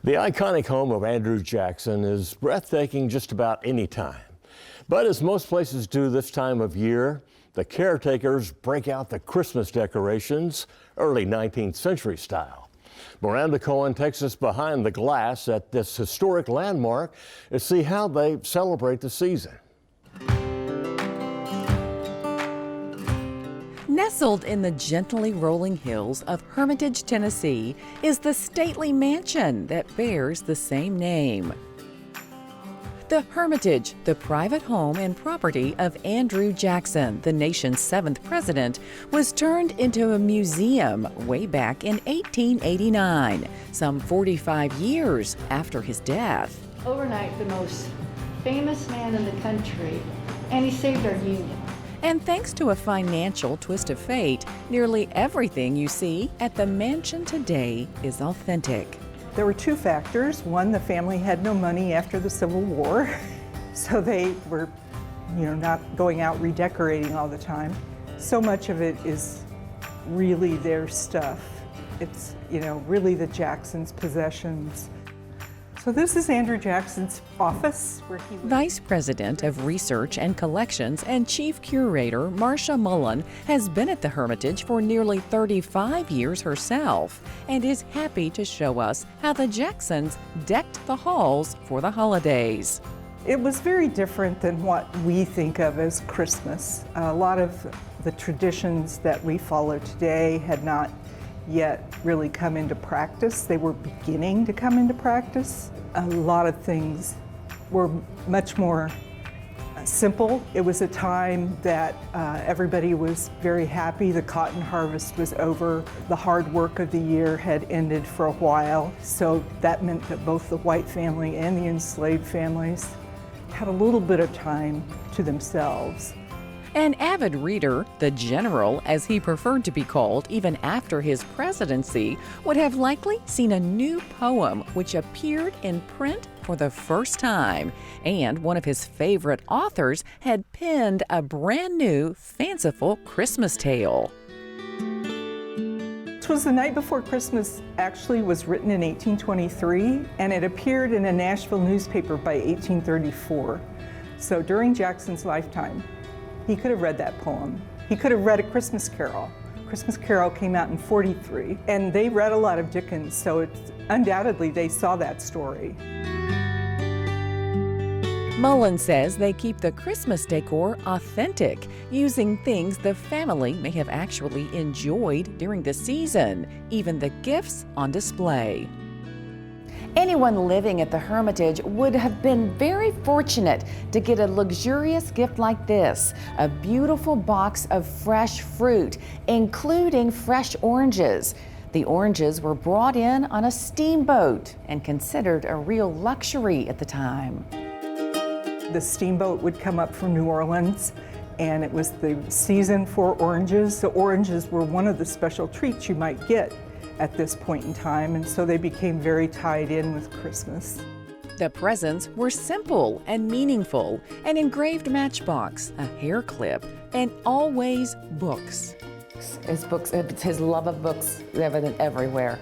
The iconic home of Andrew Jackson is breathtaking just about any time. But as most places do this time of year, the caretakers break out the Christmas decorations, early 19th century style. Miranda Cohen takes us behind the glass at this historic landmark to see how they celebrate the season. Nestled in the gently rolling hills of Hermitage, Tennessee, is the stately mansion that bears the same name. The Hermitage, the private home and property of Andrew Jackson, the nation's 7th president, was turned into a museum way back in 1889, some 45 years after his death. Overnight, the most famous man in the country, and he saved our union. And thanks to a financial twist of fate, nearly everything you see at the mansion today is authentic. There were two factors. One, the family had no money after the Civil War, so they were, not going out redecorating all the time. So much of it is really their stuff. It's, really the Jacksons' possessions. So this is Andrew Jackson's office, where he was Vice President of Research and Collections and Chief Curator Marcia Mullen has been at the Hermitage for nearly 35 years herself and is happy to show us how the Jacksons decked the halls for the holidays. It was very different than what we think of as Christmas. A lot of the traditions that we follow today had not yet really come into practice. They were beginning to come into practice. A lot of things were much more simple. It was a time that everybody was very happy. The cotton harvest was over. The hard work of the year had ended for a while. So that meant that both the white family and the enslaved families had a little bit of time to themselves. An avid reader, the General, as he preferred to be called even after his presidency, would have likely seen a new poem which appeared in print for the first time. And one of his favorite authors had penned a brand new, fanciful Christmas tale. It was the night before Christmas actually was written in 1823, and it appeared in a Nashville newspaper by 1834. So during Jackson's lifetime, he could have read that poem. He could have read A Christmas Carol. Christmas Carol came out in 43, and they read a lot of Dickens, so undoubtedly they saw that story. Mullen says they keep the Christmas decor authentic, using things the family may have actually enjoyed during the season, even the gifts on display. Anyone living at the Hermitage would have been very fortunate to get a luxurious gift like this, a beautiful box of fresh fruit, including fresh oranges. The oranges were brought in on a steamboat and considered a real luxury at the time. The steamboat would come up from New Orleans, and it was the season for oranges. So oranges were one of the special treats you might get at this point in time, and so they became very tied in with Christmas. The presents were simple and meaningful: an engraved matchbox, a hair clip, and always books. His love of books is evident everywhere.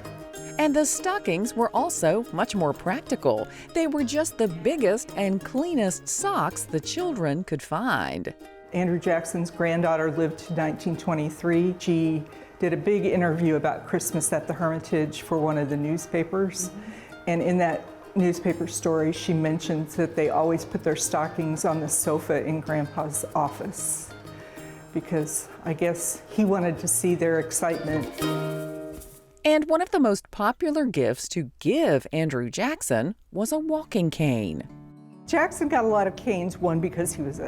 And the stockings were also much more practical. They were just the biggest and cleanest socks the children could find. Andrew Jackson's granddaughter lived to 1923. She did a big interview about Christmas at the Hermitage for one of the newspapers. And in that newspaper story, she mentions that they always put their stockings on the sofa in Grandpa's office, because I guess he wanted to see their excitement. And one of the most popular gifts to give Andrew Jackson was a walking cane. Jackson got a lot of canes, one because he was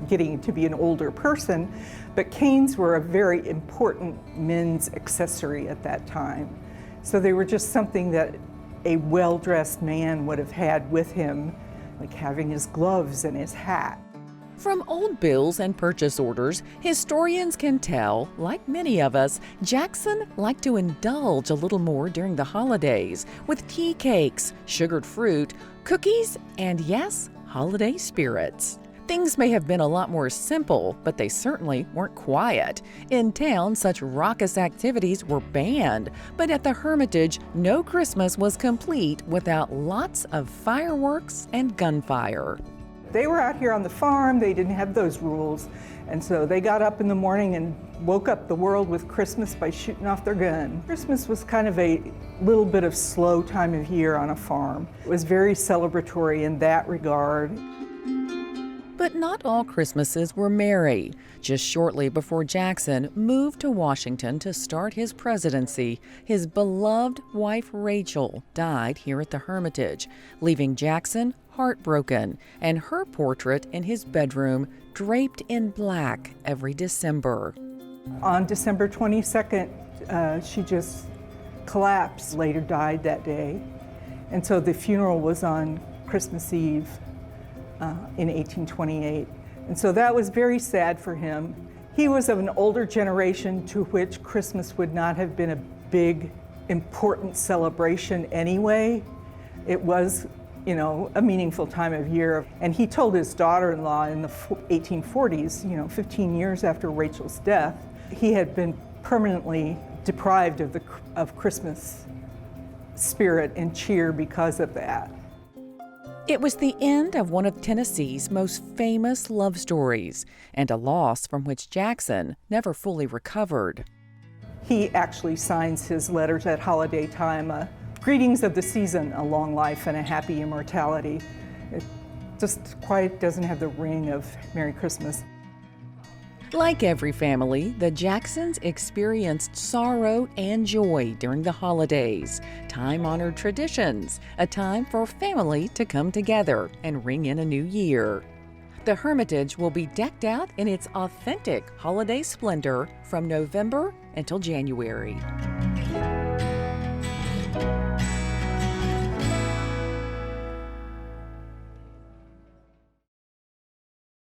getting to be an older person, but canes were a very important men's accessory at that time. So they were just something that a well-dressed man would have had with him, like having his gloves and his hat. From old bills and purchase orders, historians can tell, like many of us, Jackson liked to indulge a little more during the holidays with tea cakes, sugared fruit, cookies, and yes, holiday spirits. Things may have been a lot more simple, but they certainly weren't quiet. In town, such raucous activities were banned, but at the Hermitage, no Christmas was complete without lots of fireworks and gunfire. They were out here on the farm, they didn't have those rules, and so they got up in the morning and woke up the world with Christmas by shooting off their gun. Christmas was kind of a little bit of slow time of year on a farm. It was very celebratory in that regard. But not all Christmases were merry. Just shortly before Jackson moved to Washington to start his presidency, his beloved wife Rachel died here at the Hermitage, leaving Jackson heartbroken and her portrait in his bedroom draped in black every December. On December 22nd, she just collapsed, later died that day. And so the funeral was on Christmas Eve in 1828. And so that was very sad for him. He was of an older generation to which Christmas would not have been a big, important celebration anyway. It was, a meaningful time of year. And he told his daughter-in-law in the 1840s, 15 years after Rachel's death, he had been permanently deprived of Christmas spirit and cheer because of that. It was the end of one of Tennessee's most famous love stories, and a loss from which Jackson never fully recovered. He actually signs his letters at holiday time, greetings of the season, a long life and a happy immortality. It just quite doesn't have the ring of Merry Christmas. Like every family, the Jacksons experienced sorrow and joy during the holidays, time-honored traditions, a time for family to come together and ring in a new year. The Hermitage will be decked out in its authentic holiday splendor from November until January.